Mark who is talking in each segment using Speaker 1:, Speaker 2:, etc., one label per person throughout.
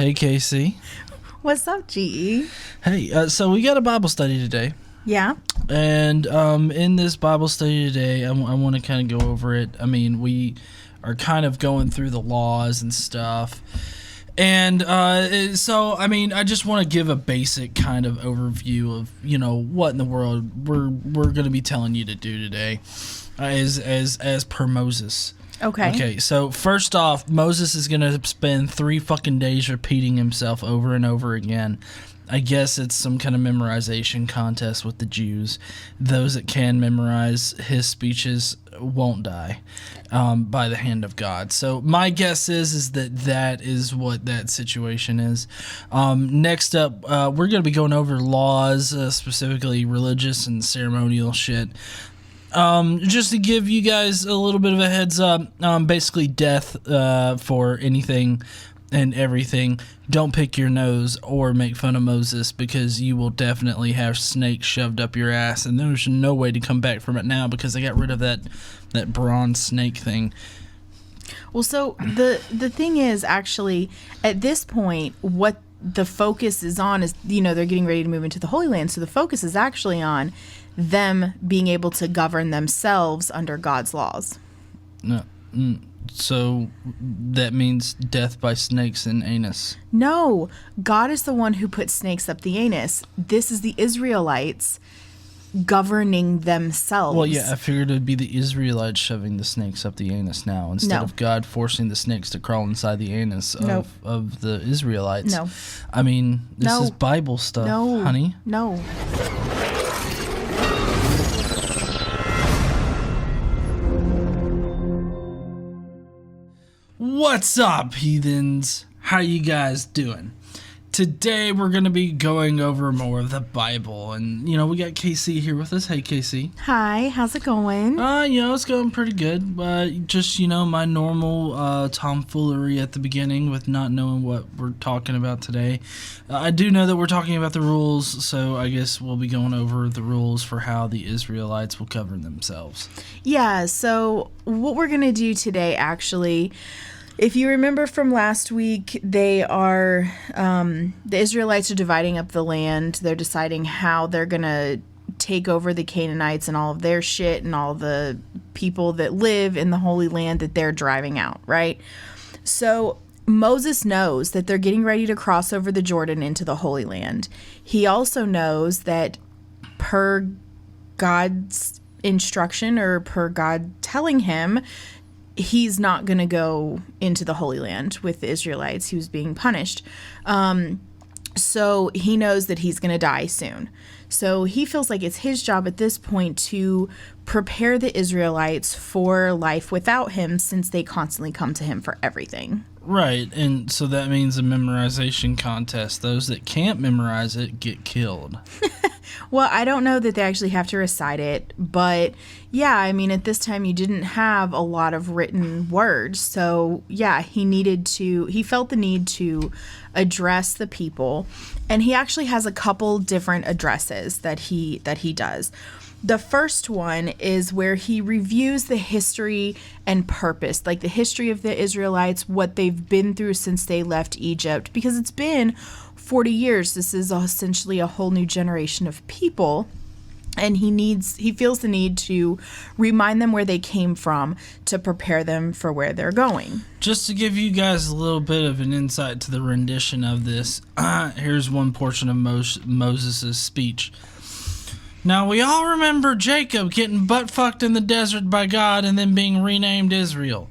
Speaker 1: Hey, Casey.
Speaker 2: What's up, GE?
Speaker 1: Hey, so we got a Bible study today.
Speaker 2: Yeah?
Speaker 1: And in this Bible study today, I want to kind of go over it. I mean, we are kind of going through the laws and stuff. And so, I mean, I just want to give a basic kind of overview of, what in the world we're going to be telling you to do today as per Moses. Okay, so first off, Moses is going to spend 3 fucking days repeating himself over and over again. I guess it's some kind of memorization contest with the Jews. Those that can memorize his speeches won't die by the hand of God. So my guess is that is what that situation is. Next up, we're going to be going over laws, specifically religious and ceremonial shit. Just to give you guys a little bit of a heads up, basically death for anything and everything. Don't pick your nose or make fun of Moses, because you will definitely have snakes shoved up your ass, and there's no way to come back from it now because they got rid of that bronze snake thing.
Speaker 2: Well, so the thing is, actually, at this point, what the focus is on is, they're getting ready to move into the Holy Land, so the focus is actually on them being able to govern themselves under God's laws.
Speaker 1: No. So that means death by snakes in anus.
Speaker 2: No, God is the one who put snakes up the anus. This is the Israelites governing themselves.
Speaker 1: Well, yeah, I figured it'd be the Israelites shoving the snakes up the anus now, instead of God forcing the snakes to crawl inside the anus of the Israelites.
Speaker 2: No.
Speaker 1: I mean, this is Bible stuff, honey.
Speaker 2: No.
Speaker 1: What's up, heathens? How you guys doing? Today we're going to be going over more of the Bible, and we got Casey here with us. Hey, Casey.
Speaker 2: Hi, how's it going?
Speaker 1: It's going pretty good. Just my normal tomfoolery at the beginning with not knowing what we're talking about today. I do know that we're talking about the rules, so I guess we'll be going over the rules for how the Israelites will govern themselves.
Speaker 2: Yeah, so what we're going to do today, actually, if you remember from last week, they are, the Israelites are dividing up the land. They're deciding how they're going to take over the Canaanites and all of their shit and all the people that live in the Holy Land that they're driving out, right? So Moses knows that they're getting ready to cross over the Jordan into the Holy Land. He also knows that per God's instruction, or per God telling him, he's not going to go into the Holy Land with the Israelites. He was being punished. So he knows that he's going to die soon. So he feels like it's his job at this point to prepare the Israelites for life without him, since they constantly come to him for everything.
Speaker 1: Right, and so that means a memorization contest. Those that can't memorize it get killed.
Speaker 2: Well, I don't know that they actually have to recite it, but yeah, I mean, at this time you didn't have a lot of written words. So yeah, he felt the need to address the people, and he actually has a couple different addresses that he does. The first one is where he reviews the history and purpose, like the history of the Israelites, what they've been through since they left Egypt, because it's been 40 years. This is essentially a whole new generation of people, and he feels the need to remind them where they came from to prepare them for where they're going.
Speaker 1: Just to give you guys a little bit of an insight to the rendition of this, here's one portion of Moses' speech. Now, we all remember Jacob getting butt-fucked in the desert by God and then being renamed Israel.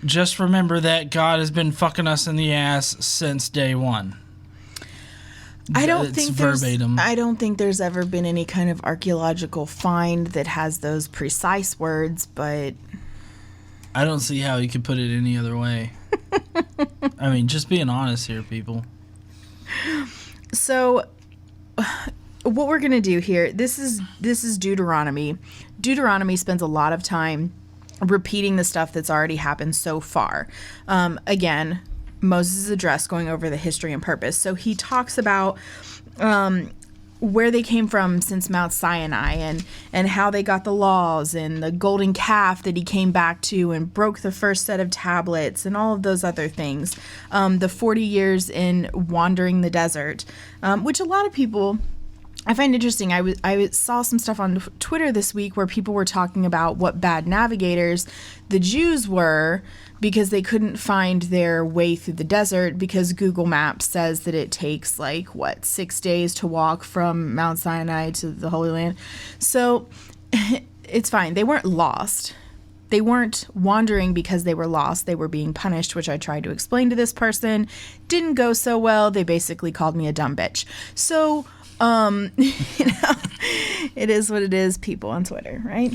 Speaker 1: Just remember that God has been fucking us in the ass since day one.
Speaker 2: I don't think there's ever been any kind of archaeological find that has those precise words, but
Speaker 1: I don't see how you could put it any other way. I mean, just being honest here, people.
Speaker 2: So what we're going to do here, this is Deuteronomy. Deuteronomy spends a lot of time repeating the stuff that's already happened so far. Again, Moses' address going over the history and purpose. So he talks about where they came from since Mount Sinai, and how they got the laws, and the golden calf that he came back to and broke the first set of tablets, and all of those other things. The 40 years in wandering the desert, which a lot of people I find interesting. I saw some stuff on Twitter this week where people were talking about what bad navigators the Jews were because they couldn't find their way through the desert, because Google Maps says that it takes 6 days to walk from Mount Sinai to the Holy Land. So it's fine. They weren't lost. They weren't wandering because they were lost. They were being punished, which I tried to explain to this person. Didn't go so well. They basically called me a dumb bitch. So it is what it is, people on Twitter, right?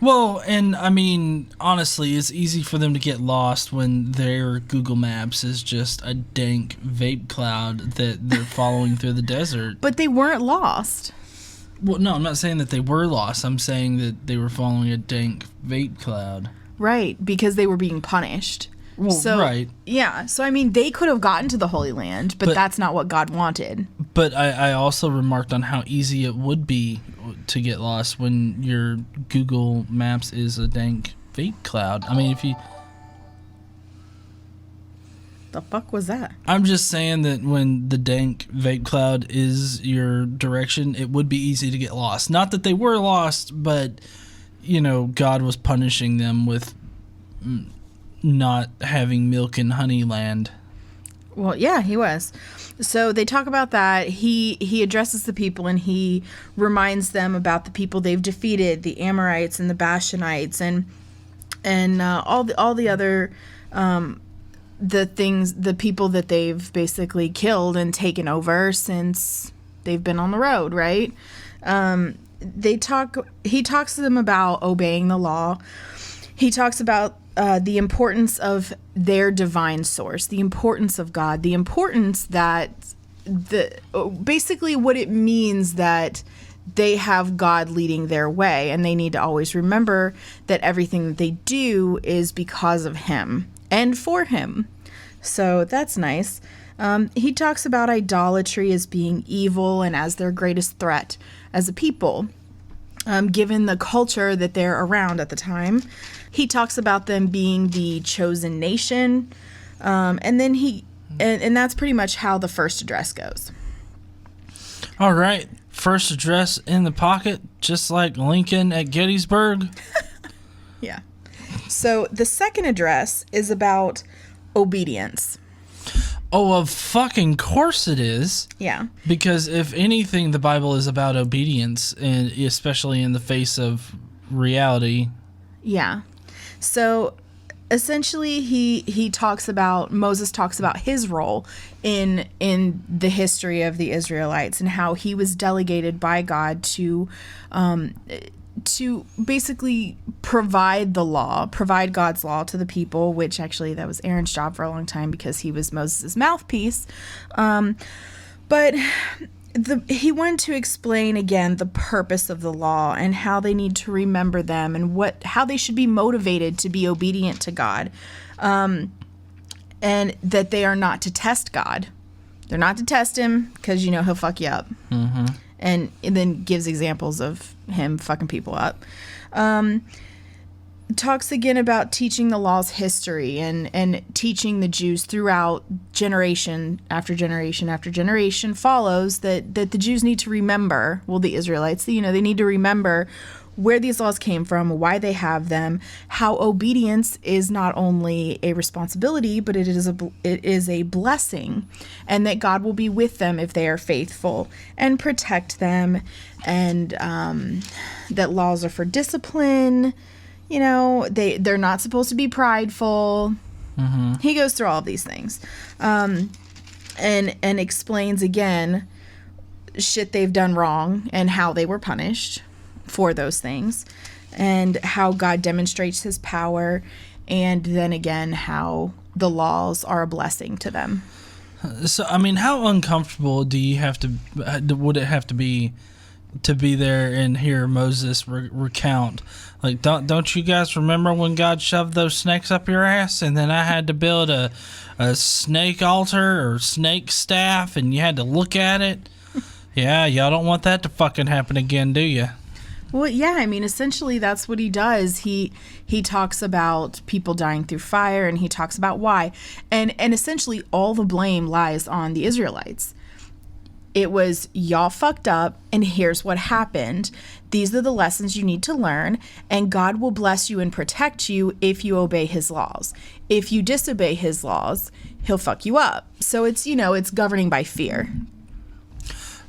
Speaker 1: Well, and I mean, honestly, it's easy for them to get lost when their Google Maps is just a dank vape cloud that they're following through the desert.
Speaker 2: But they weren't lost.
Speaker 1: Well, no, I'm not saying that they were lost. I'm saying that they were following a dank vape cloud.
Speaker 2: Right, because they were being punished.
Speaker 1: Well,
Speaker 2: so,
Speaker 1: right.
Speaker 2: Yeah, so I mean, they could have gotten to the Holy Land, but that's not what God wanted.
Speaker 1: But I also remarked on how easy it would be to get lost when your Google Maps is a dank vape cloud. I mean, if you...
Speaker 2: The fuck was that?
Speaker 1: I'm just saying that when the dank vape cloud is your direction, it would be easy to get lost. Not that they were lost, but, God was punishing them with not having milk and honey land.
Speaker 2: Well, yeah, he was. So they talk about that. He addresses the people, and he reminds them about the people they've defeated, the Amorites and the Bashanites, and all the other the people that they've basically killed and taken over since they've been on the road, right? He talks to them about obeying the law. He talks about the importance of their divine source, the importance of God, the importance that basically what it means that they have God leading their way, and they need to always remember that everything that they do is because of Him and for Him. So that's nice. He talks about idolatry as being evil and as their greatest threat as a people, given the culture that they're around at the time. He talks about them being the chosen nation, and then and that's pretty much how the first address goes.
Speaker 1: All right, first address in the pocket, just like Lincoln at Gettysburg.
Speaker 2: Yeah. So the second address is about obedience.
Speaker 1: Oh, of fucking course it is.
Speaker 2: Yeah.
Speaker 1: Because if anything, the Bible is about obedience, and especially in the face of reality.
Speaker 2: Yeah. So essentially Moses talks about his role in the history of the Israelites, and how he was delegated by God to basically provide God's law to the people, which actually that was Aaron's job for a long time because he was Moses' mouthpiece. But he wanted to explain again the purpose of the law and how they need to remember them, and how they should be motivated to be obedient to God, and that they are not to test God. They're not to test him because he'll fuck you up. Mm-hmm. And then gives examples of him fucking people up. Talks again about teaching the law's history and teaching the Jews throughout generation after generation after generation follows that the Jews need to remember, the Israelites, they need to remember where these laws came from, why they have them, how obedience is not only a responsibility, but it is a blessing, and that God will be with them if they are faithful and protect them, and that laws are for discipline. They're not supposed to be prideful. Mm-hmm. He goes through all of these things, and explains again shit they've done wrong and how they were punished for those things, and how God demonstrates his power, and then again how the laws are a blessing to them.
Speaker 1: So I mean, how uncomfortable would it have to be there and hear Moses recount, like, don't you guys remember when God shoved those snakes up your ass, and then I had to build a snake altar or snake staff, and you had to look at it? Yeah, y'all don't want that to fucking happen again, do you?
Speaker 2: Well, yeah, I mean, essentially that's what he does. He talks about people dying through fire, and he talks about why. And essentially all the blame lies on the Israelites. It was, y'all fucked up, and here's what happened. These are the lessons you need to learn, and God will bless you and protect you if you obey his laws. If you disobey his laws, he'll fuck you up. So it's, it's governing by fear.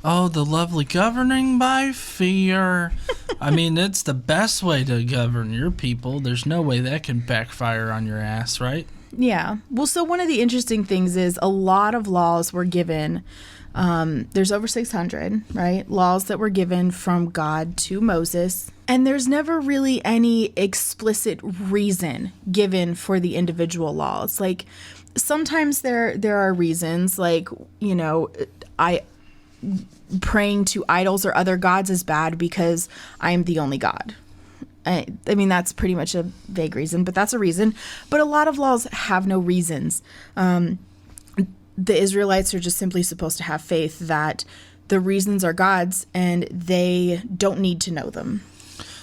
Speaker 1: Oh, the lovely governing by fear. I mean, it's the best way to govern your people. There's no way that can backfire on your ass, right?
Speaker 2: Yeah. Well, so one of the interesting things is a lot of laws were given. There's over 600, right? Laws that were given from God to Moses. And there's never really any explicit reason given for the individual laws. Like, sometimes there are reasons, like, praying to idols or other gods is bad because I am the only God. I mean, that's pretty much a vague reason, but that's a reason. But a lot of laws have no reasons. The Israelites are just simply supposed to have faith that the reasons are God's and they don't need to know them.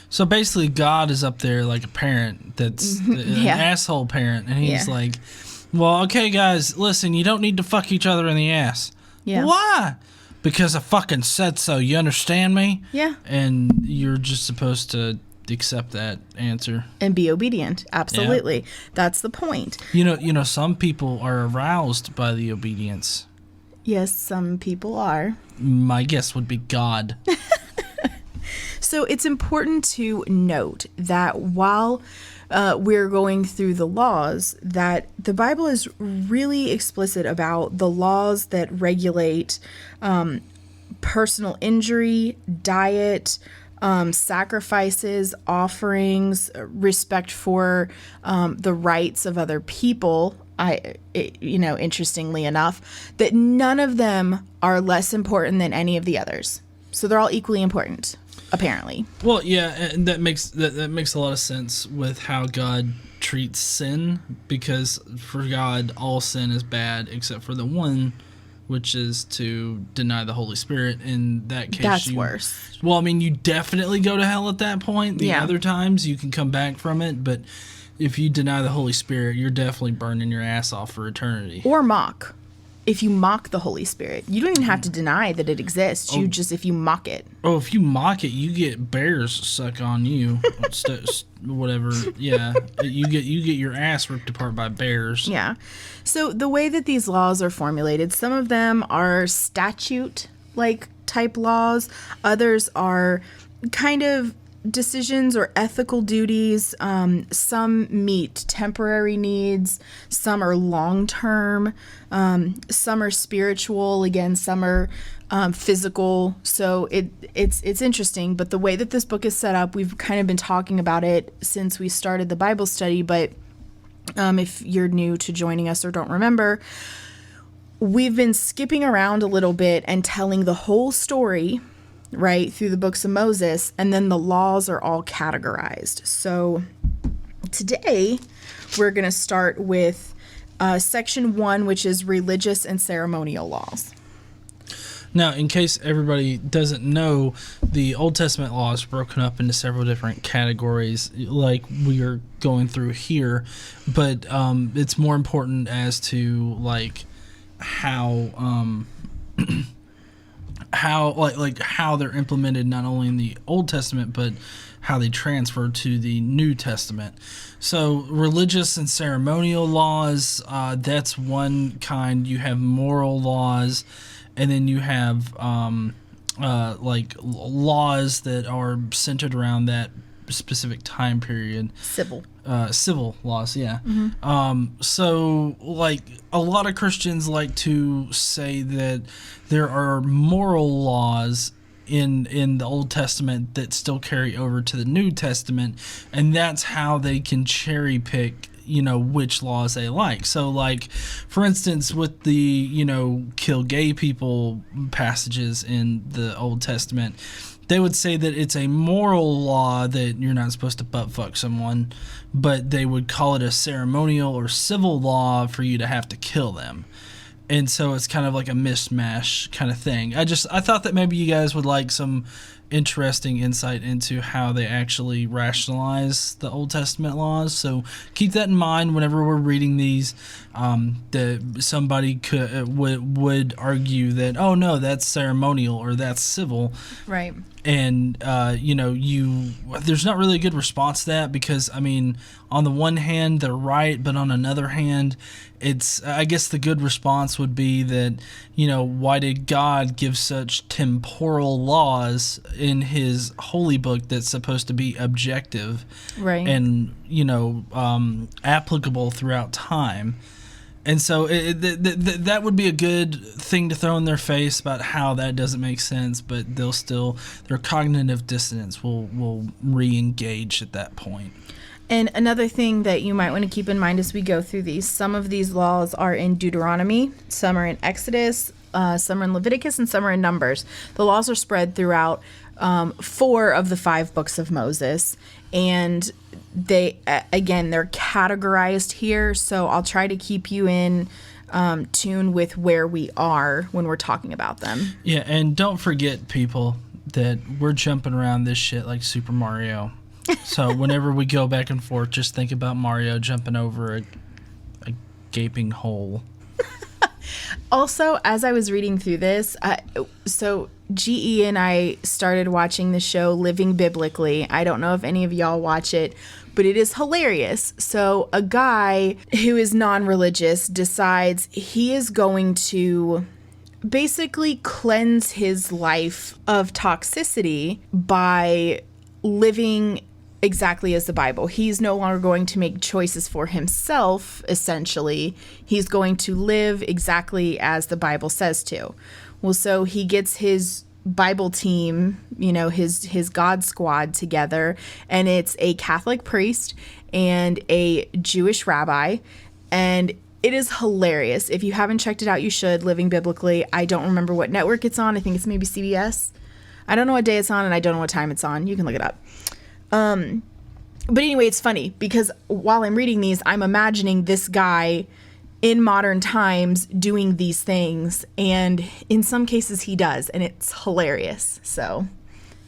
Speaker 1: So basically, God is up there like a parent that's an asshole parent, and he's like, well, okay, guys, listen, you don't need to fuck each other in the ass.
Speaker 2: Yeah.
Speaker 1: Why? Because I fucking said so. You understand me?
Speaker 2: Yeah.
Speaker 1: And you're just supposed to accept that answer.
Speaker 2: And be obedient. Absolutely. Yeah. That's the point.
Speaker 1: Some people are aroused by the obedience.
Speaker 2: Yes, some people are.
Speaker 1: My guess would be God.
Speaker 2: So it's important to note that while we're going through the laws, that the Bible is really explicit about the laws that regulate personal injury, diet, sacrifices, offerings, respect for the rights of other people. Interestingly enough, that none of them are less important than any of the others. So they're all equally important, apparently.
Speaker 1: Well, yeah, and that makes a lot of sense with how God treats sin, because for God, all sin is bad except for the one, which is to deny the Holy Spirit. In that case,
Speaker 2: that's worse.
Speaker 1: Well, I mean, you definitely go to hell at that point. The other times you can come back from it, but if you deny the Holy Spirit, you're definitely burning your ass off for eternity.
Speaker 2: Or mock. If you mock the Holy Spirit, you don't even have to deny that it exists. If you mock it.
Speaker 1: Oh, if you mock it, you get bears suck on you. Whatever. Yeah, you get your ass ripped apart by bears.
Speaker 2: Yeah. So the way that these laws are formulated, some of them are statute-like type laws. Others are kind of decisions or ethical duties. Some meet temporary needs. Some are long-term. Some are spiritual. Again, some are physical. So it's interesting. But the way that this book is set up, we've kind of been talking about it since we started the Bible study. But if you're new to joining us or don't remember, we've been skipping around a little bit and telling the whole story, right, through the books of Moses, and then the laws are all categorized. So today we're going to start with section 1, which is religious and ceremonial laws.
Speaker 1: Now, in case everybody doesn't know, the Old Testament law is broken up into several different categories, like we are going through here, but it's more important as to like how how they're implemented not only in the Old Testament but how they transfer to the New Testament. So religious and ceremonial laws, that's one kind. You have moral laws, and then you have like laws that are centered around that specific time period. Civil laws, yeah. Mm-hmm. So, like, a lot of Christians like to say that there are moral laws in the Old Testament that still carry over to the New Testament, and that's how they can cherry pick, which laws they like. So, like, for instance, with the, kill gay people passages in the Old Testament, they would say that it's a moral law that you're not supposed to butt fuck someone, but they would call it a ceremonial or civil law for you to have to kill them. and so it's kind of like a mishmash kind of thing. I thought that maybe you guys would like some interesting insight into how they actually rationalize the Old Testament laws. So keep that in mind whenever we're reading these. That somebody would argue that, oh no, that's ceremonial or that's civil,
Speaker 2: Right.
Speaker 1: and there's not really a good response to that, because I mean, on the one hand they're right, but on another hand, I guess the good response would be that, why did God give such temporal laws in his holy book that's supposed to be objective,
Speaker 2: Right.
Speaker 1: and applicable throughout time? And so that would be a good thing to throw in their face about how that doesn't make sense, but their cognitive dissonance will re-engage at that point.
Speaker 2: And another thing that you might want to keep in mind as we go through these, some of these laws are in Deuteronomy, some are in Exodus, some are in Leviticus, and some are in Numbers. The laws are spread throughout 4 of the 5 books of Moses, and they're categorized here, so I'll try to keep you in tune with where we are when we're talking about them.
Speaker 1: Yeah, and don't forget, people, that we're jumping around this shit like Super Mario. So whenever we go back and forth, just think about Mario jumping over a gaping hole.
Speaker 2: Also, as I was reading through this, so GE and I started watching the show Living Biblically. I don't know if any of y'all watch it, but it is hilarious. So a guy who is non-religious decides he is going to basically cleanse his life of toxicity by living exactly as the Bible. He's no longer going to make choices for himself, essentially. He's going to live exactly as the Bible says to. Well, so he gets his Bible team, his God squad together, and it's a Catholic priest and a Jewish rabbi, and it is hilarious. If you haven't checked it out, you should. Living Biblically. I don't remember what network it's on. I think it's maybe CBS. I don't know what day it's on, and I don't know what time it's on. You can look it up. But anyway, it's funny because while I'm reading these, I'm imagining this guy in modern times doing these things, and in some cases he does, and it's hilarious. So,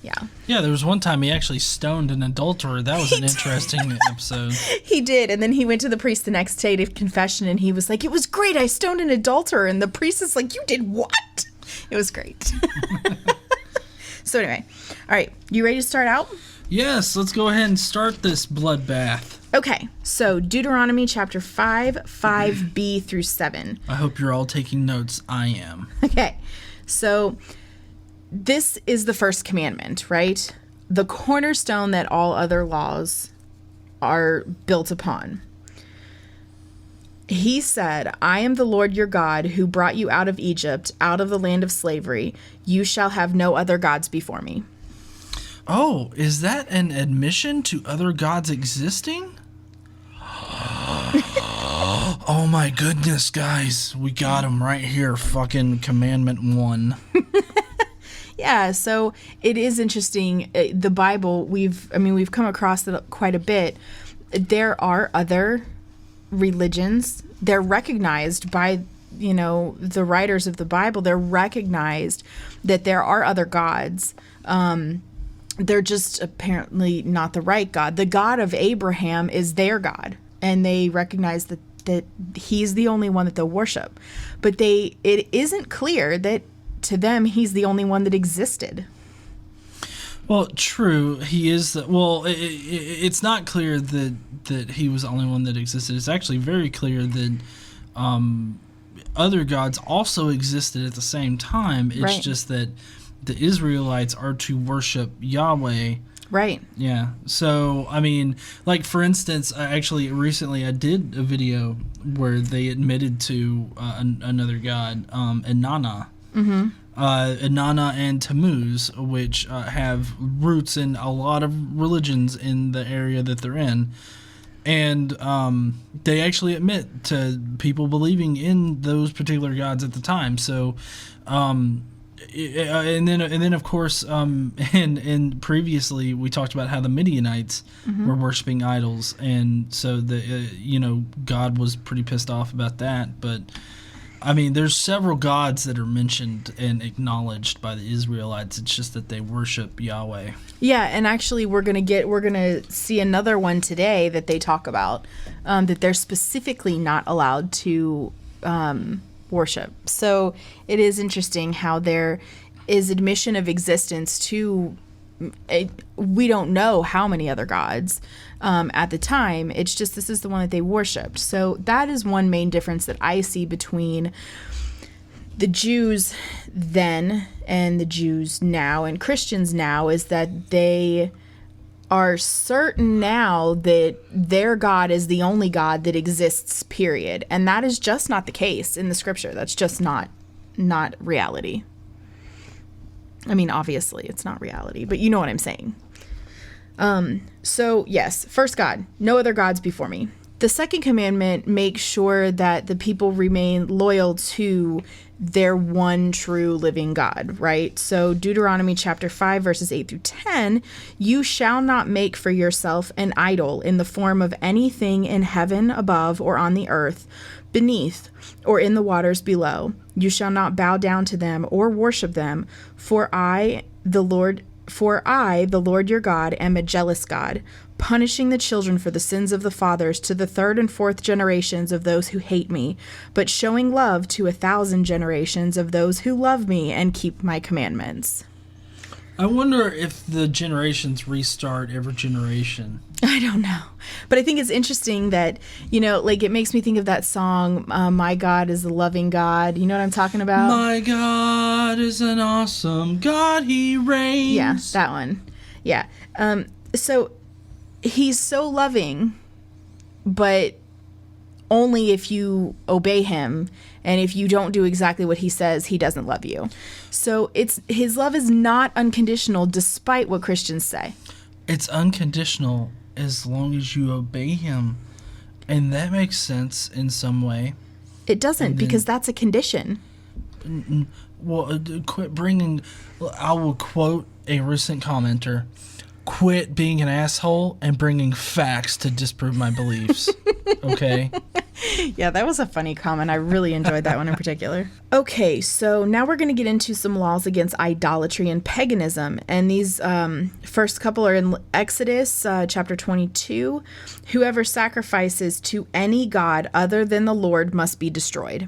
Speaker 2: yeah.
Speaker 1: Yeah, there was one time he actually stoned an adulterer. That was an interesting episode.
Speaker 2: He did, and then he went to the priest the next day to confession, and he was like, "It was great, I stoned an adulterer," and the priest is like, "You did what?" It was great. So anyway, all right, you ready to start out?
Speaker 1: Yes, let's go ahead and start this bloodbath.
Speaker 2: Okay, so Deuteronomy chapter 5, 5b through 7.
Speaker 1: I hope you're all taking notes. I am.
Speaker 2: Okay, so this is the first commandment, right? The cornerstone that all other laws are built upon. He said, "I am the Lord your God who brought you out of Egypt, out of the land of slavery. You shall have no other gods before me."
Speaker 1: Oh, is that an admission to other gods existing? Oh my goodness, guys. We got him right here. Fucking commandment 1.
Speaker 2: Yeah, so it is interesting. The Bible, we've come across it quite a bit. There are other religions. They're recognized by, the writers of the Bible. They're recognized that there are other gods. They're just apparently not the right God. The God of Abraham is their God, and they recognize that he's the only one that they'll worship. But it isn't clear that to them he's the only one that existed.
Speaker 1: Well, true, he is. It's not clear that he was the only one that existed. It's actually very clear that other gods also existed at the same time. It's
Speaker 2: right.
Speaker 1: Just that the Israelites are to worship Yahweh.
Speaker 2: Right.
Speaker 1: Yeah. So, I mean, like, for instance, recently I did a video where they admitted to another god, Inanna. Mm-hmm. Inanna and Tammuz, which have roots in a lot of religions in the area that they're in. And they actually admit to people believing in those particular gods at the time. So, and then of course, and previously we talked about how the Midianites were worshiping idols, and so God was pretty pissed off about that. But I mean, there's several gods that are mentioned and acknowledged by the Israelites. It's just that they worship Yahweh.
Speaker 2: Yeah, and actually we're gonna see another one today that they talk about, that they're specifically not allowed to worship. So it is interesting how there is admission of existence to we don't know how many other gods at the time. It's just this is the one that they worshipped. So that is one main difference that I see between the Jews then and the Jews now and Christians now, is that they are certain now that their God is the only God that exists, period. And that is just not the case in the scripture. That's just not reality. I mean, obviously, it's not reality, but you know what I'm saying. So, yes, first God, no other gods before me. The second commandment makes sure that the people remain loyal to their one true living God, right? So Deuteronomy chapter 5, verses 8 through 10, you shall not make for yourself an idol in the form of anything in heaven above or on the earth beneath or in the waters below. You shall not bow down to them or worship them, for I, the Lord your God, am a jealous God, punishing the children for the sins of the fathers to the third and fourth generations of those who hate me, but showing love to 1,000 generations of those who love me and keep my commandments.
Speaker 1: I wonder if the generations restart every generation.
Speaker 2: I don't know. But I think it's interesting that, like it makes me think of that song, My God is a Loving God. You know what I'm talking about?
Speaker 1: My God is an awesome God, he reigns.
Speaker 2: Yeah, that one. Yeah. So he's so loving, but only if you obey him, and if you don't do exactly what he says, he doesn't love you. So his love is not unconditional, despite what Christians say.
Speaker 1: It's unconditional as long as you obey him, and that makes sense in some way.
Speaker 2: It doesn't, because that's a condition.
Speaker 1: Well, quit bringing. I will quote a recent commenter. Quit being an asshole and bringing facts to disprove my beliefs. Okay?
Speaker 2: Yeah, that was a funny comment. I really enjoyed that one in particular. Okay, so now we're going to get into some laws against idolatry and paganism. And these first couple are in Exodus chapter 22. Whoever sacrifices to any god other than the Lord must be destroyed.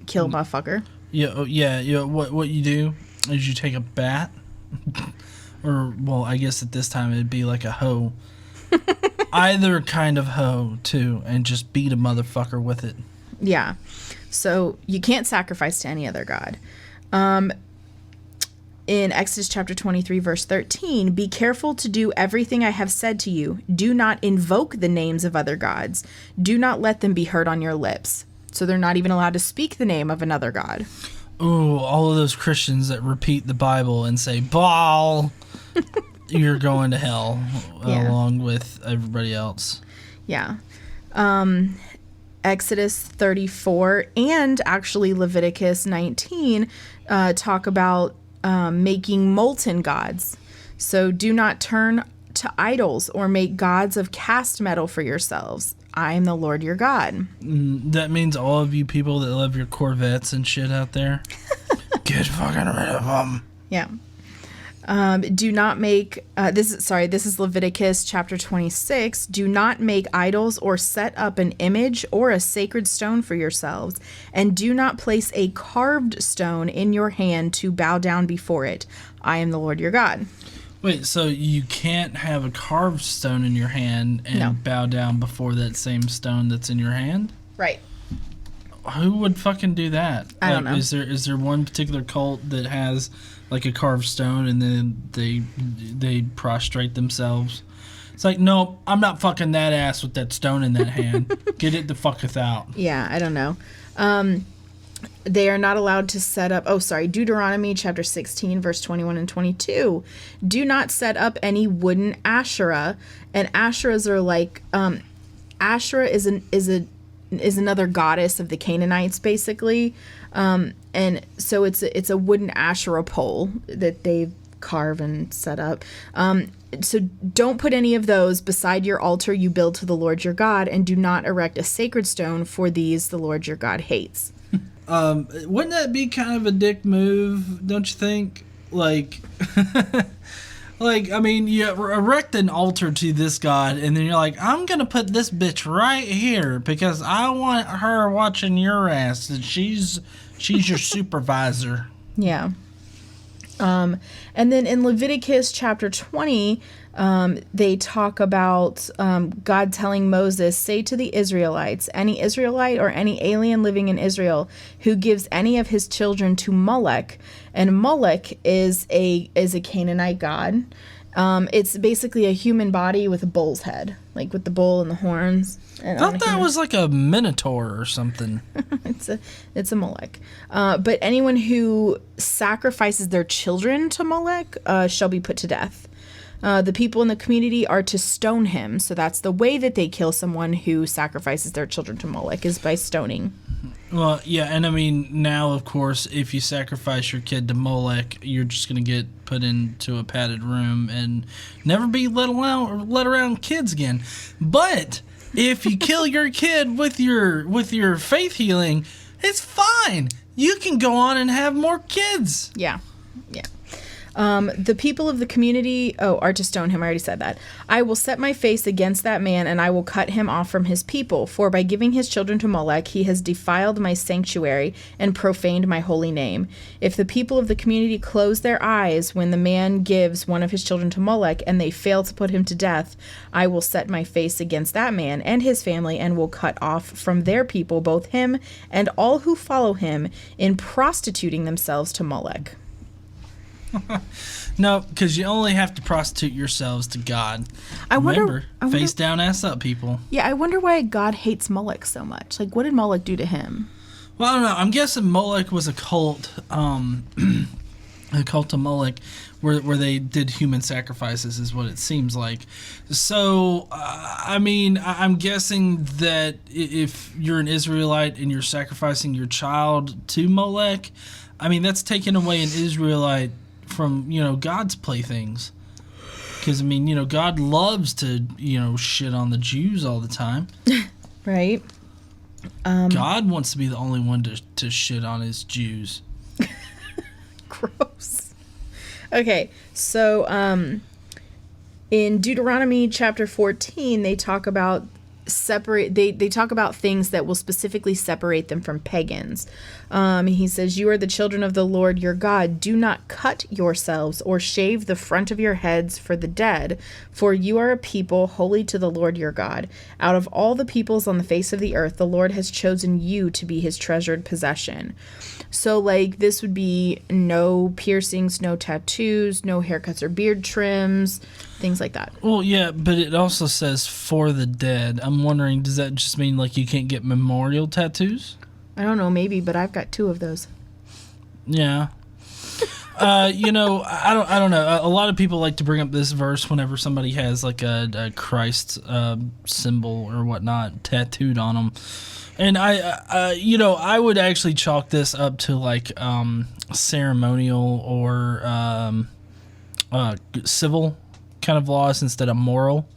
Speaker 2: Kill motherfucker.
Speaker 1: Yeah. What you do is you take a bat. Or, well, I guess at this time it'd be like a hoe. Either kind of hoe, too, and just beat a motherfucker with it.
Speaker 2: Yeah. So you can't sacrifice to any other god. In Exodus chapter 23, verse 13, be careful to do everything I have said to you. Do not invoke the names of other gods. Do not let them be heard on your lips. So they're not even allowed to speak the name of another god.
Speaker 1: Ooh, all of those Christians that repeat the Bible and say, Baal, you're going to hell, along with everybody else.
Speaker 2: Yeah. Exodus 34 and actually Leviticus 19 talk about making molten gods. So do not turn to idols or make gods of cast metal for yourselves. I am the Lord your God.
Speaker 1: That means all of you people that love your Corvettes and shit out there, get fucking rid of them.
Speaker 2: Yeah. Do not make, this is Leviticus chapter 26. Do not make idols or set up an image or a sacred stone for yourselves. And do not place a carved stone in your hand to bow down before it. I am the Lord your God.
Speaker 1: Wait, so you can't have a carved stone in your hand and bow down before that same stone that's in your hand?
Speaker 2: Right.
Speaker 1: Who would fucking do that?
Speaker 2: I don't know.
Speaker 1: Is there one particular cult that has like a carved stone and then they prostrate themselves? It's like, no, I'm not fucking that ass with that stone in that hand. Get it the fucketh out.
Speaker 2: Yeah, I don't know. They are not allowed to set up, Deuteronomy chapter 16, verse 21 and 22. Do not set up any wooden Asherah. And Asherahs are like, Asherah is another goddess of the Canaanites, basically. And so it's a wooden Asherah pole that they've carve and set up. So don't put any of those beside your altar you build to the Lord your God, and do not erect a sacred stone, for these the Lord your God hates.
Speaker 1: Wouldn't that be kind of a dick move, don't you think? Like, I mean, you erect an altar to this god, and then you're like, I'm going to put this bitch right here because I want her watching your ass, and she's your supervisor.
Speaker 2: Yeah. And then in Leviticus chapter 20, they talk about God telling Moses, say to the Israelites, any Israelite or any alien living in Israel who gives any of his children to Molech, and Molech is a Canaanite god. It's basically a human body with a bull's head, like with the bull and the horns.
Speaker 1: I thought that was like a minotaur or something.
Speaker 2: It's a Molech. But anyone who sacrifices their children to Molech shall be put to death. The people in the community are to stone him. So that's the way that they kill someone who sacrifices their children to Molech, is by stoning.
Speaker 1: Well, yeah, and I mean, now, of course, if you sacrifice your kid to Molech, you're just going to get put into a padded room and never be let around kids again. But if you kill your kid with your faith healing, it's fine. You can go on and have more kids.
Speaker 2: Yeah. The people of the community are to stone him. I already said that. I will set my face against that man, and I will cut him off from his people. For by giving his children to Molech, he has defiled my sanctuary and profaned my holy name. If the people of the community close their eyes when the man gives one of his children to Molech, and they fail to put him to death, I will set my face against that man and his family, and will cut off from their people both him and all who follow him in prostituting themselves to Molech.
Speaker 1: No, because you only have to prostitute yourselves to God.
Speaker 2: I
Speaker 1: wonder, face down, ass up, people.
Speaker 2: Yeah, I wonder why God hates Molech so much. Like, what did Molech do to him?
Speaker 1: Well, I don't know. I'm guessing Molech was a cult, a cult of Molech, where they did human sacrifices, is what it seems like. So, I mean, I'm guessing that if you're an Israelite and you're sacrificing your child to Molech, I mean, that's taking away an Israelite from, God's playthings. Because, I mean, God loves to, shit on the Jews all the time.
Speaker 2: Right.
Speaker 1: God wants to be the only one to shit on his Jews.
Speaker 2: Gross. Okay, so in Deuteronomy chapter 14, they talk about they talk about things that will specifically separate them from pagans. He says, you are the children of the Lord your God. Do not cut yourselves or shave the front of your heads for the dead, for you are a people holy to the Lord your God. Out of all the peoples on the face of the earth, the Lord has chosen you to be his treasured possession. So, like, this would be no piercings, no tattoos, no haircuts or beard trims, things like that.
Speaker 1: Well, yeah, but it also says for the dead. I'm wondering, does that just mean, like, you can't get memorial tattoos?
Speaker 2: I don't know, maybe, but I've got 2 of those.
Speaker 1: Yeah. I don't know. A lot of people like to bring up this verse whenever somebody has, like, a Christ symbol or whatnot tattooed on them. And I would actually chalk this up to, like, ceremonial or civil kind of laws instead of moral.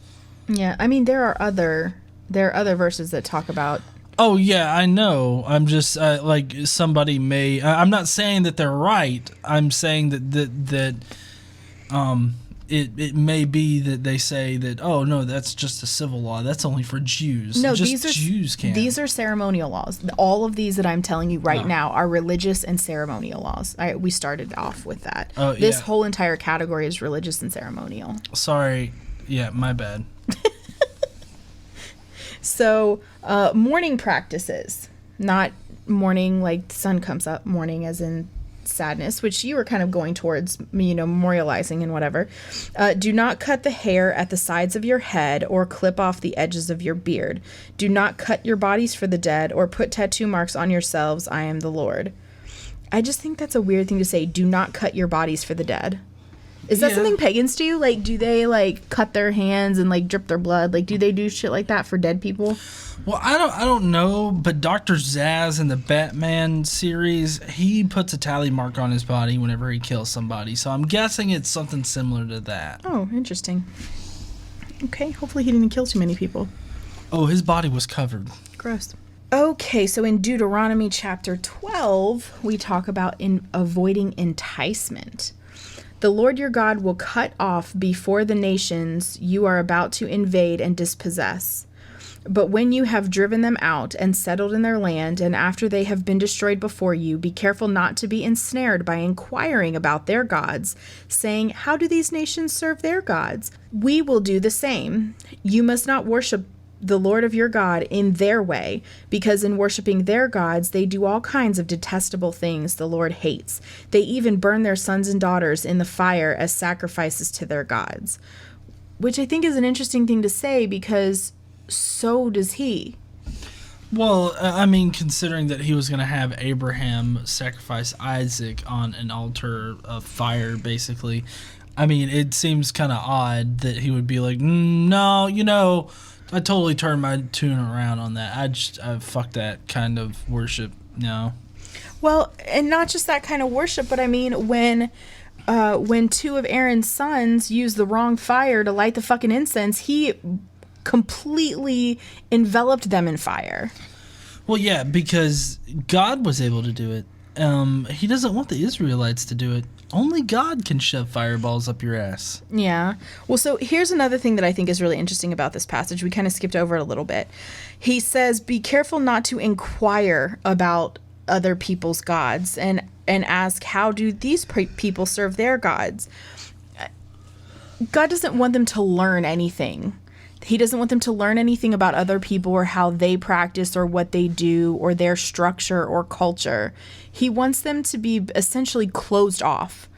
Speaker 2: Yeah, I mean, there are other verses that talk about.
Speaker 1: Oh yeah, I know. I'm just like, somebody may. I'm not saying that they're right. I'm saying that it may be that they say that, oh no, that's just a civil law. That's only for Jews.
Speaker 2: No,
Speaker 1: Jews can.
Speaker 2: These are ceremonial laws. All of these that I'm telling you right now are religious and ceremonial laws. We started off with that. This whole entire category is religious and ceremonial.
Speaker 1: Sorry. Yeah, my bad.
Speaker 2: So, mourning practices, not mourning like the sun comes up, mourning as in sadness, which you were kind of going towards, memorializing and whatever. Do not cut the hair at the sides of your head or clip off the edges of your beard. Do not cut your bodies for the dead or put tattoo marks on yourselves. I am the Lord. I just think that's a weird thing to say. Do not cut your bodies for the dead. Is that something pagans do? Like, do they, like, cut their hands and, like, drip their blood? Like, do they do shit like that for dead people?
Speaker 1: Well, I don't know, but Dr. Zsasz in the Batman series, he puts a tally mark on his body whenever he kills somebody. So I'm guessing it's something similar to that.
Speaker 2: Oh, interesting. Okay, hopefully he didn't kill too many people.
Speaker 1: Oh, his body was covered.
Speaker 2: Gross. Okay, so in Deuteronomy chapter 12, we talk about avoiding enticement. The Lord your God will cut off before the nations you are about to invade and dispossess. But when you have driven them out and settled in their land, and after they have been destroyed before you, be careful not to be ensnared by inquiring about their gods, saying, how do these nations serve their gods? We will do the same. You must not worship the Lord of your God in their way, because in worshiping their gods, they do all kinds of detestable things the Lord hates. They even burn their sons and daughters in the fire as sacrifices to their gods. Which I think is an interesting thing to say, because so does he.
Speaker 1: Well, I mean, considering that he was going to have Abraham sacrifice Isaac on an altar of fire, basically, I mean, it seems kind of odd that he would be like, no, I totally turned my tune around on that. I fuck that kind of worship. No.
Speaker 2: Well, and not just that kind of worship, but I mean, when two of Aaron's sons used the wrong fire to light the fucking incense, he completely enveloped them in fire.
Speaker 1: Well, yeah, because God was able to do it. He doesn't want the Israelites to do it. Only God can shove fireballs up your ass.
Speaker 2: Yeah. Well, so here's another thing that I think is really interesting about this passage. We kind of skipped over it a little bit. He says, be careful not to inquire about other people's gods and ask, how do these people serve their gods? God doesn't want them to learn anything. He doesn't want them to learn anything about other people or how they practice or what they do or their structure or culture. He wants them to be essentially closed off,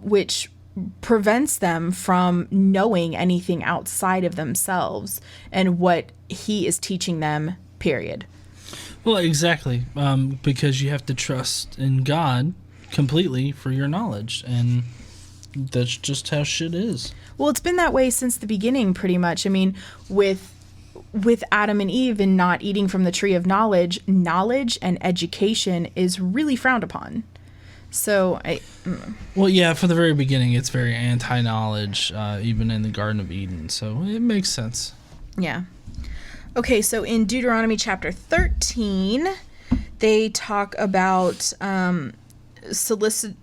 Speaker 2: which prevents them from knowing anything outside of themselves and what he is teaching them, period.
Speaker 1: Well, exactly, because you have to trust in God completely for your knowledge, and that's just how shit is.
Speaker 2: Well, it's been that way since the beginning, pretty much. I mean, with Adam and Eve and not eating from the tree of knowledge and education is really frowned upon. So,
Speaker 1: Well, yeah, from the very beginning, it's very anti-knowledge, even in the Garden of Eden. So it makes sense.
Speaker 2: Yeah. Okay, so in Deuteronomy chapter 13, they talk about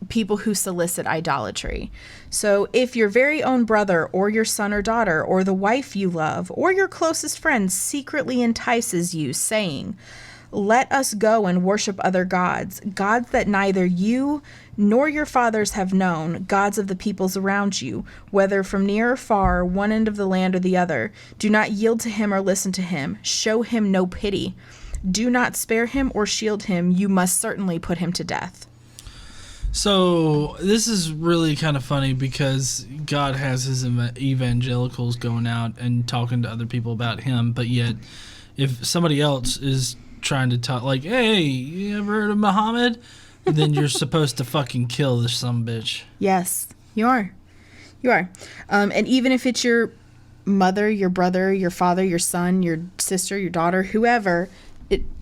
Speaker 2: people who solicit idolatry. So if your very own brother or your son or daughter or the wife you love or your closest friend secretly entices you, saying, let us go and worship other gods, gods that neither you nor your fathers have known, gods of the peoples around you, whether from near or far, one end of the land or the other, do not yield to him or listen to him. Show him no pity. Do not spare him or shield him. You must certainly put him to death.
Speaker 1: So this is really kind of funny because God has his evangelicals going out and talking to other people about him, but yet if somebody else is trying to talk, like, hey, you ever heard of Muhammad? Then you're supposed to fucking kill this sumbitch.
Speaker 2: Yes, you are. You are. And even if it's your mother, your brother, your father, your son, your sister, your daughter, whoever,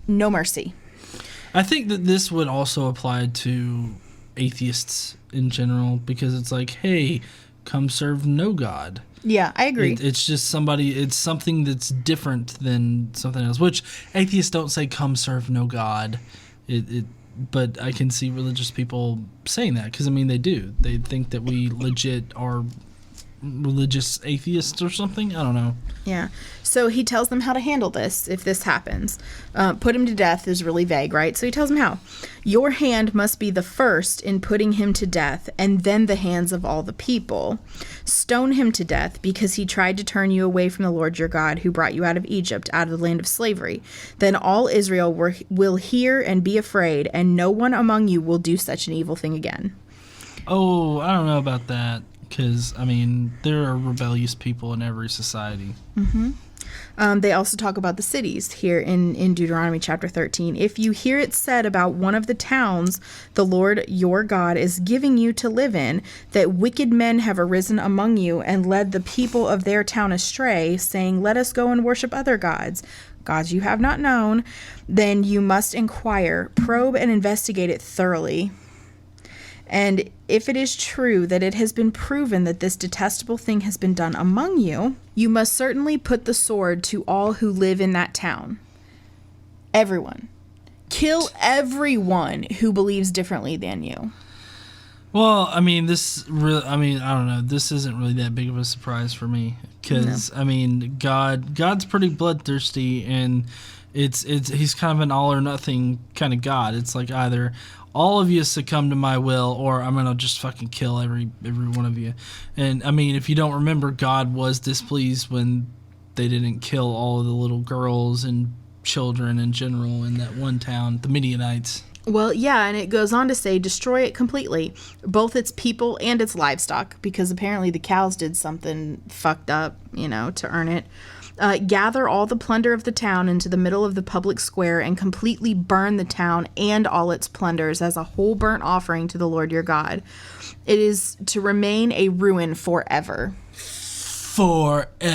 Speaker 2: no mercy.
Speaker 1: I think that this would also apply to atheists in general, because it's like, hey, come serve no God.
Speaker 2: Yeah, I agree.
Speaker 1: It's just it's something that's different than something else, which atheists don't say come serve no God. But I can see religious people saying that, because I mean they do. They think that we legit are religious atheists or something. I don't know.
Speaker 2: Yeah. So he tells them how to handle this if this happens. Put him to death is really vague, right? So he tells them how. Your hand must be the first in putting him to death, and then the hands of all the people. Stone him to death because he tried to turn you away from the Lord your God, who brought you out of Egypt, out of the land of slavery. Then all Israel will hear and be afraid, and no one among you will do such an evil thing again.
Speaker 1: Oh, I don't know about that. because, I mean, there are rebellious people in every society.
Speaker 2: They also talk about the cities here in Deuteronomy chapter 13. If you hear it said about one of the towns the Lord your God is giving you to live in, that wicked men have arisen among you and led the people of their town astray, saying, let us go and worship other gods you have not known, then you must inquire, probe, and investigate it thoroughly. And if it is true that it has been proven that this detestable thing has been done among you, you must certainly put the sword to all who live in that town. Everyone. Kill everyone who believes differently than you.
Speaker 1: Well, I mean, I don't know. This isn't really that big of a surprise for me because, I mean, God's pretty bloodthirsty, and he's kind of an all or nothing kind of God. It's like either all of you succumb to my will, or I'm gonna just fucking kill every one of you. And I mean, if you don't remember, God was displeased when they didn't kill all of the little girls and children in general in that one town, the Midianites.
Speaker 2: Well, yeah, and it goes on to say, destroy it completely, both its people and its livestock, because apparently the cows did something fucked up, to earn it. Gather all the plunder of the town into the middle of the public square and completely burn the town and all its plunders as a whole burnt offering to the Lord your God. It is to remain a ruin forever.
Speaker 1: Forever.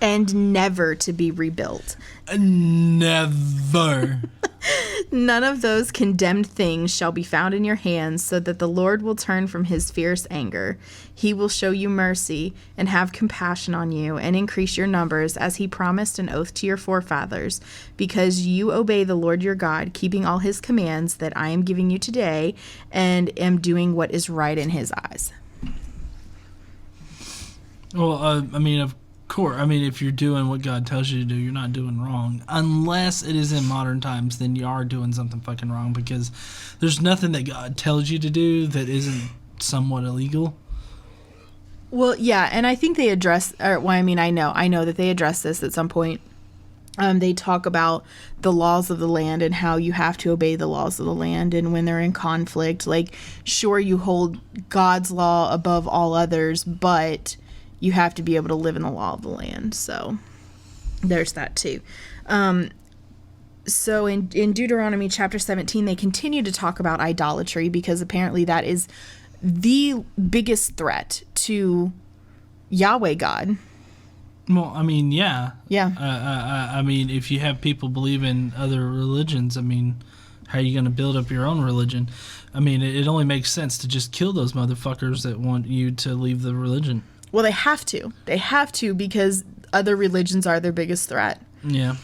Speaker 2: And never to be rebuilt.
Speaker 1: Never.
Speaker 2: None of those condemned things shall be found in your hands, so that the Lord will turn from his fierce anger. He will show you mercy and have compassion on you and increase your numbers, as he promised an oath to your forefathers, because you obey the Lord your God, keeping all his commands that I am giving you today, and am doing what is right in his eyes.
Speaker 1: Well, I mean, of course, if you're doing what God tells you to do, you're not doing wrong. Unless it is in modern times, then you are doing something fucking wrong, because there's nothing that God tells you to do that isn't somewhat illegal.
Speaker 2: Well, yeah, and I think they address, I know that they address this at some point. They talk about the laws of the land and how you have to obey the laws of the land, and when they're in conflict, like, sure, you hold God's law above all others, but you have to be able to live in the law of the land. So there's that too. So in Deuteronomy chapter 17, they continue to talk about idolatry, because apparently that is the biggest threat to Yahweh God.
Speaker 1: Well, I mean, yeah.
Speaker 2: Yeah.
Speaker 1: I mean, if you have people believe in other religions, I mean, how are you going to build up your own religion? I mean, it only makes sense to just kill those motherfuckers that want you to leave the religion. Well,
Speaker 2: they have to. They have to, because other religions are their biggest threat.
Speaker 1: Yeah.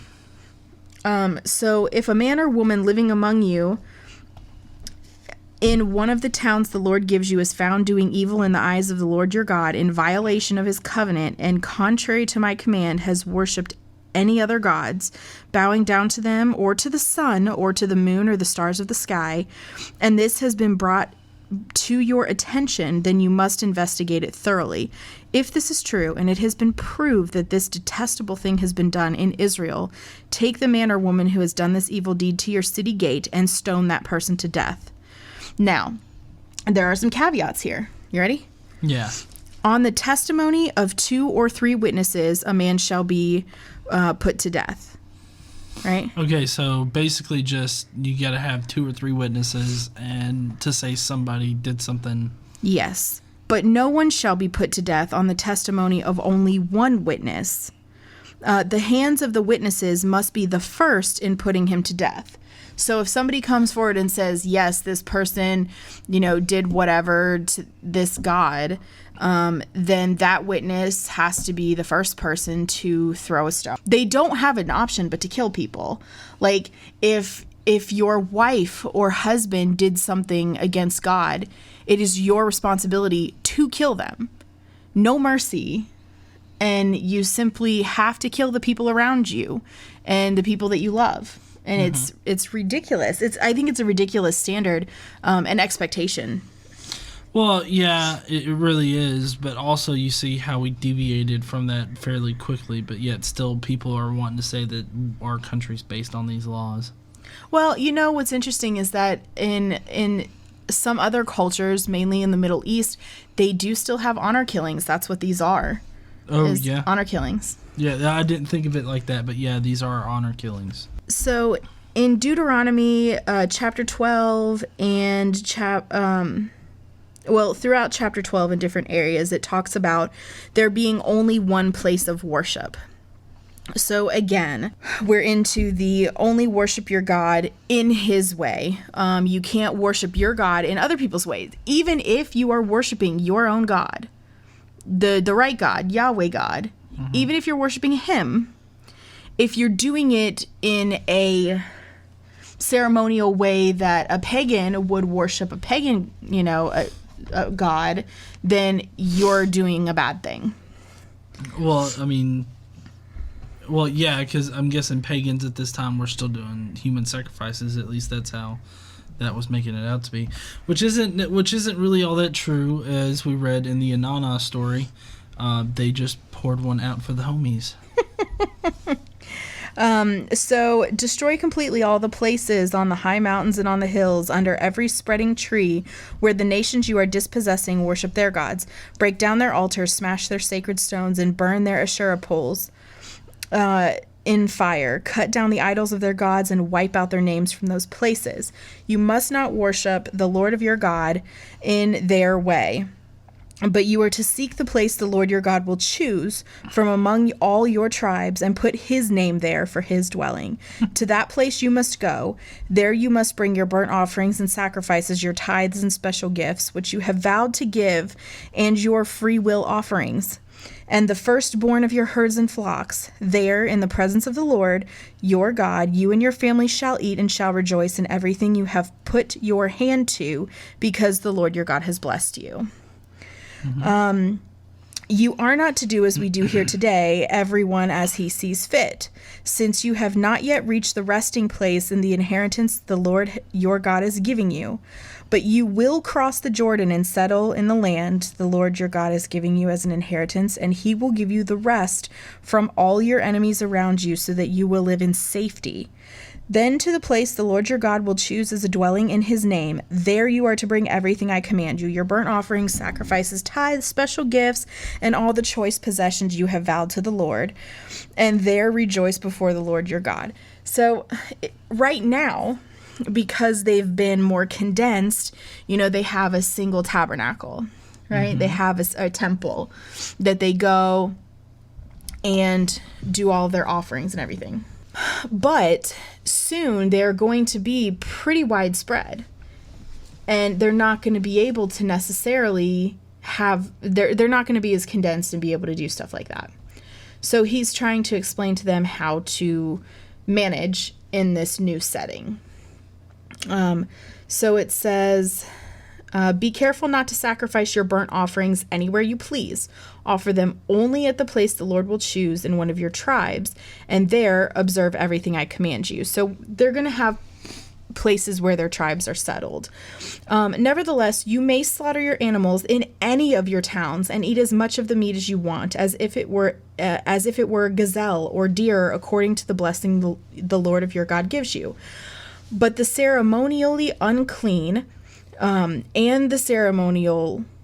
Speaker 2: So if a man or woman living among you in one of the towns the Lord gives you is found doing evil in the eyes of the Lord your God, in violation of his covenant, and contrary to my command, has worshipped any other gods, bowing down to them, or to the sun, or to the moon, or the stars of the sky, and this has been brought to your attention, then you must investigate it thoroughly. If this is true, and it has been proved that this detestable thing has been done in Israel, take the man or woman who has done this evil deed to your city gate and stone that person to death. Now, there are some caveats here. You ready?
Speaker 1: Yeah.
Speaker 2: On the testimony of 2 or 3 witnesses, a man shall be put to death. Right?
Speaker 1: Okay, so basically just you got to have 2 or 3 witnesses and to say somebody did something.
Speaker 2: Yes. But no one shall be put to death on the testimony of only 1 witness. The hands of the witnesses must be the first in putting him to death. So if somebody comes forward and says, yes, this person, did whatever to this God, then that witness has to be the first person to throw a stone. They don't have an option but to kill people. Like, if your wife or husband did something against God, it is your responsibility to kill them. No mercy. And you simply have to kill the people around you and the people that you love. And it's ridiculous. I think it's a ridiculous standard and expectation.
Speaker 1: Well, yeah, it really is. But also you see how we deviated from that fairly quickly. But yet still people are wanting to say that our country's based on these laws.
Speaker 2: Well, what's interesting is that in some other cultures, mainly in the Middle East, they do still have honor killings. That's what these are.
Speaker 1: Oh, yeah.
Speaker 2: Honor killings.
Speaker 1: Yeah, I didn't think of it like that, but yeah, these are honor killings.
Speaker 2: So in Deuteronomy chapter 12 and throughout chapter 12 in different areas, it talks about there being only one place of worship. So again, we're into the only worship your God in his way. You can't worship your God in other people's ways. Even if you are worshiping your own God, the right God, Yahweh God, even if you're worshiping him, if you're doing it in a ceremonial way that a pagan would worship a pagan, a God, then you're doing a bad thing.
Speaker 1: Well, I mean... Well, yeah, because I'm guessing pagans at this time were still doing human sacrifices. At least that's how that was making it out to be, which isn't really all that true, as we read in the Inanna story. They just poured one out for the homies.
Speaker 2: So destroy completely all the places on the high mountains and on the hills, under every spreading tree, where the nations you are dispossessing worship their gods. Break down their altars, smash their sacred stones, and burn their Asherah poles in fire. Cut down the idols of their gods and wipe out their names from those places. You must not worship the Lord of your God in their way, but you are to seek the place the Lord your God will choose from among all your tribes and put his name there for his dwelling. To that place you must go. There you must bring your burnt offerings and sacrifices, your tithes and special gifts, which you have vowed to give, and your free will offerings, and the firstborn of your herds and flocks. There, in the presence of the Lord your God, you and your family shall eat and shall rejoice in everything you have put your hand to, because the Lord your God has blessed you. You are not to do as we do here today, everyone as he sees fit, since you have not yet reached the resting place in the inheritance the Lord your God is giving you. But you will cross the Jordan and settle in the land the Lord your God is giving you as an inheritance, and he will give you the rest from all your enemies around you, so that you will live in safety. Then to the place the Lord your God will choose as a dwelling in his name, there you are to bring everything I command you, your burnt offerings, sacrifices, tithes, special gifts, and all the choice possessions you have vowed to the Lord, and there rejoice before the Lord your God. So right now, because they've been more condensed, they have a single tabernacle, right? They have a temple that they go and do all their offerings and everything. But soon they're going to be pretty widespread, and they're not going to be able to necessarily they're not going to be as condensed and be able to do stuff like that. So he's trying to explain to them how to manage in this new setting. So it says, be careful not to sacrifice your burnt offerings anywhere you please. Offer them only at the place the Lord will choose in one of your tribes, and there observe everything I command you. So they're going to have places where their tribes are settled. Nevertheless, you may slaughter your animals in any of your towns and eat as much of the meat as you want, as if it were gazelle or deer, according to the blessing the Lord of your God gives you. But the ceremonially unclean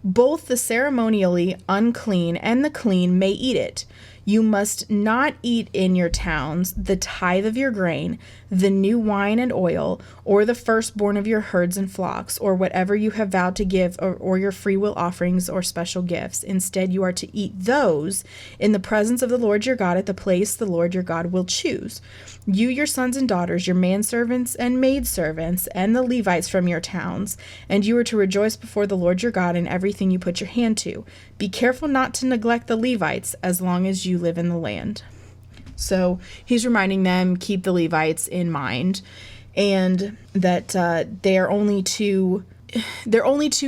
Speaker 2: both the ceremonially unclean and the clean may eat it. You must not eat in your towns the tithe of your grain, the new wine and oil, or the firstborn of your herds and flocks, or whatever you have vowed to give, or your freewill offerings or special gifts. Instead, you are to eat those in the presence of the Lord your God at the place the Lord your God will choose. You, your sons and daughters, your manservants and maidservants, and the Levites from your towns, and you are to rejoice before the Lord your God in everything you put your hand to. Be careful not to neglect the Levites as long as you live in the land. So he's reminding them, keep the Levites in mind, and that they're only to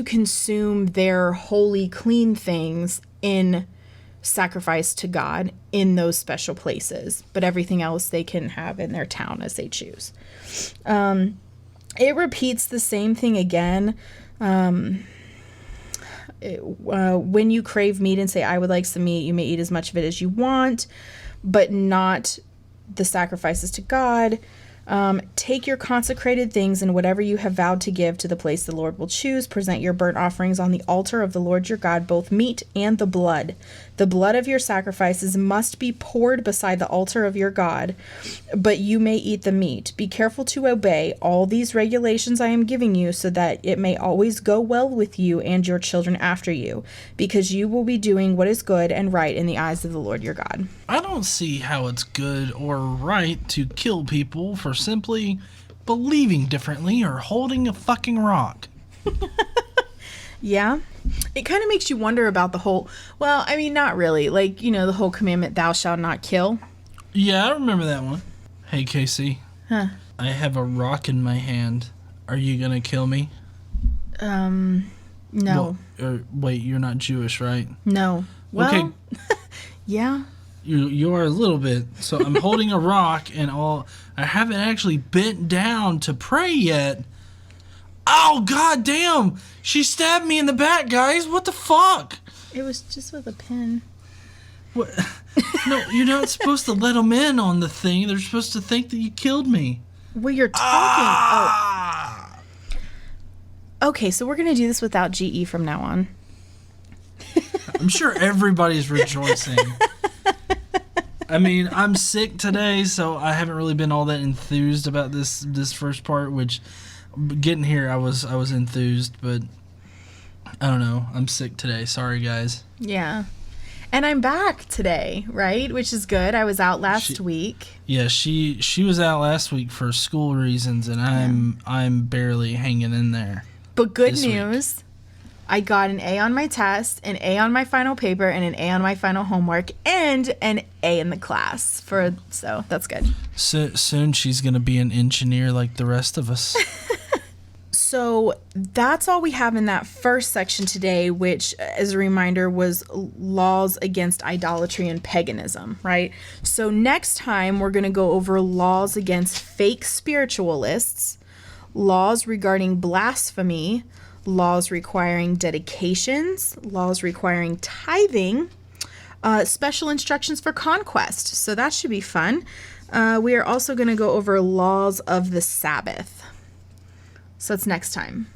Speaker 2: consume their holy, clean things in sacrifice to God in those special places, but everything else they can have in their town as they choose. It repeats the same thing again. When you crave meat and say, I would like some meat, you may eat as much of it as you want, but not the sacrifices to God. Take your consecrated things and whatever you have vowed to give to the place the Lord will choose. Present your burnt offerings on the altar of the Lord your God, both meat and the blood. The blood of your sacrifices must be poured beside the altar of your God, but you may eat the meat. Be careful to obey all these regulations I am giving you so that it may always go well with you and your children after you, because you will be doing what is good and right in the eyes of the Lord your God.
Speaker 1: I don't see how it's good or right to kill people for simply believing differently or holding a fucking rock.
Speaker 2: Yeah. It kind of makes you wonder about the whole, well, I mean, not really. Like, the whole commandment, thou shalt not kill.
Speaker 1: Yeah, I remember that one. Hey, Casey.
Speaker 2: Huh.
Speaker 1: I have a rock in my hand. Are you going to kill me?
Speaker 2: No.
Speaker 1: Wait, you're not Jewish, right?
Speaker 2: No. Well,
Speaker 1: okay.
Speaker 2: Yeah.
Speaker 1: You are a little bit. So I'm holding a rock and I haven't actually bent down to pray yet. Oh, god damn! She stabbed me in the back, guys. What the fuck?
Speaker 2: It was just with a pin.
Speaker 1: What? No, you're not supposed to let them in on the thing. They're supposed to think that you killed me.
Speaker 2: Well, you're talking. Oh. Okay, so we're going to do this without GE from now on.
Speaker 1: I'm sure everybody's rejoicing. I mean, I'm sick today, so I haven't really been all that enthused about this first part, which getting here I was enthused, but I don't know. I'm sick today. Sorry, guys.
Speaker 2: Yeah. And I'm back today, right? Which is good. I was out last week.
Speaker 1: Yeah, she was out last week for school reasons, and I'm barely hanging in there.
Speaker 2: But good news. I got an A on my test, an A on my final paper, and an A on my final homework, and an A in the class. So that's good.
Speaker 1: Soon she's going to be an engineer like the rest of us.
Speaker 2: So that's all we have in that first section today, which, as a reminder, was laws against idolatry and paganism, right? So next time, we're going to go over laws against fake spiritualists, laws regarding blasphemy, laws requiring dedications, laws requiring tithing, special instructions for conquest. So that should be fun. We are also going to go over laws of the Sabbath. So it's next time.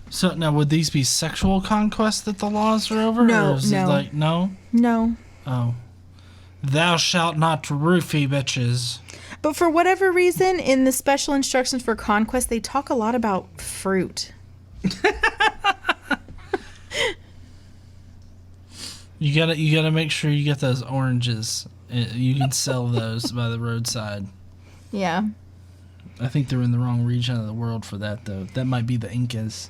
Speaker 1: So now, would these be sexual conquests that the laws are over?
Speaker 2: No,
Speaker 1: or is it like, no?
Speaker 2: No.
Speaker 1: Oh. Thou shalt not roofie bitches.
Speaker 2: But for whatever reason, in the special instructions for conquest, they talk a lot about fruit.
Speaker 1: You gotta make sure you get those oranges. You can sell those by the roadside.
Speaker 2: Yeah.
Speaker 1: I think they're in the wrong region of the world for that, though. That might be the Incas.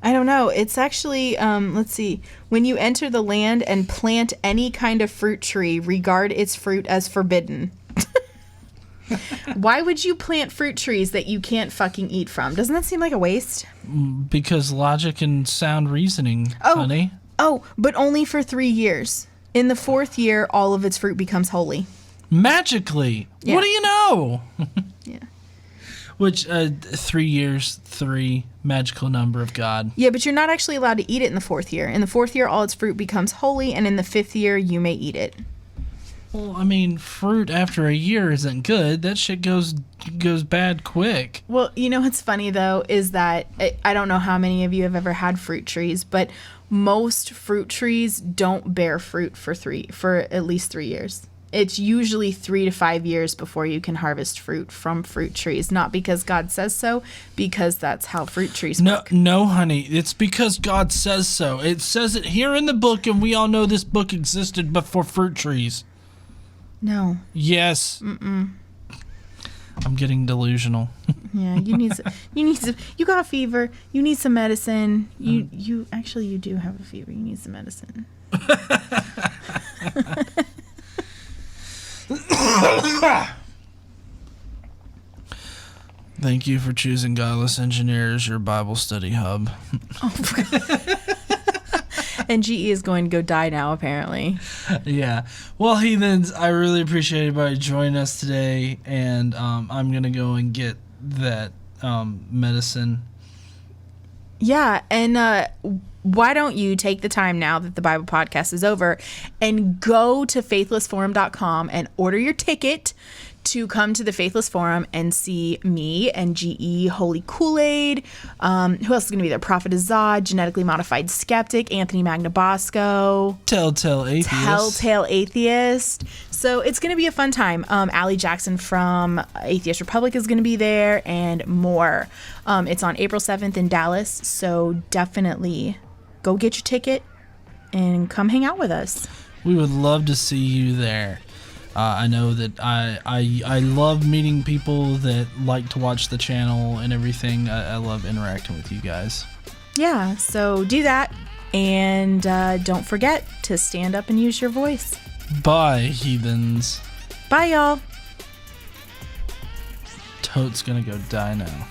Speaker 2: I don't know. It's actually, let's see. When you enter the land and plant any kind of fruit tree, regard its fruit as forbidden. Why would you plant fruit trees that you can't fucking eat from? Doesn't that seem like a waste?
Speaker 1: Because logic and sound reasoning, honey.
Speaker 2: Oh, but only for 3 years. In the 4th year, all of its fruit becomes holy.
Speaker 1: Magically.
Speaker 2: Yeah.
Speaker 1: What do you know?
Speaker 2: Yeah.
Speaker 1: Which, 3 years, 3, magical number of God.
Speaker 2: Yeah, but you're not actually allowed to eat it in the 4th year. In the 4th year, all its fruit becomes holy, and in the 5th year, you may eat it.
Speaker 1: Well, I mean, fruit after a year isn't good. That shit goes bad quick.
Speaker 2: Well, you know what's funny, though, is that I don't know how many of you have ever had fruit trees, but most fruit trees don't bear fruit for at least 3 years. It's usually 3 to 5 years before you can harvest fruit from fruit trees. Not because God says so, because that's how fruit trees work.
Speaker 1: No, honey. It's because God says so. It says it here in the book, and we all know this book existed before fruit trees.
Speaker 2: No.
Speaker 1: Yes.
Speaker 2: Mm-mm.
Speaker 1: I'm getting delusional.
Speaker 2: Yeah, you got a fever. You need some medicine. You do have a fever. You need some medicine.
Speaker 1: Thank you for choosing Godless Engineer as your Bible study hub.
Speaker 2: And GE is going to go die now, apparently.
Speaker 1: Yeah. Well, heathens, I really appreciate everybody joining us today, and I'm going to go and get that medicine.
Speaker 2: Yeah, and why don't you take the time now that the Bible podcast is over and go to faithlessforum.com and order your ticket to come to the Faithless Forum and see me and GE, Holy Kool-Aid. Who else is going to be there? Prophet Azad, Genetically Modified Skeptic, Anthony Magnabosco.
Speaker 1: Telltale
Speaker 2: Atheist. So it's going to be a fun time. Allie Jackson from Atheist Republic is going to be there and more. It's on April 7th in Dallas. So definitely go get your ticket and come hang out with us.
Speaker 1: We would love to see you there. I know that I love meeting people that like to watch the channel and everything. I love interacting with you guys.
Speaker 2: Yeah, so do that. And don't forget to stand up and use your voice.
Speaker 1: Bye, heathens.
Speaker 2: Bye, y'all.
Speaker 1: Toad's gonna go die now.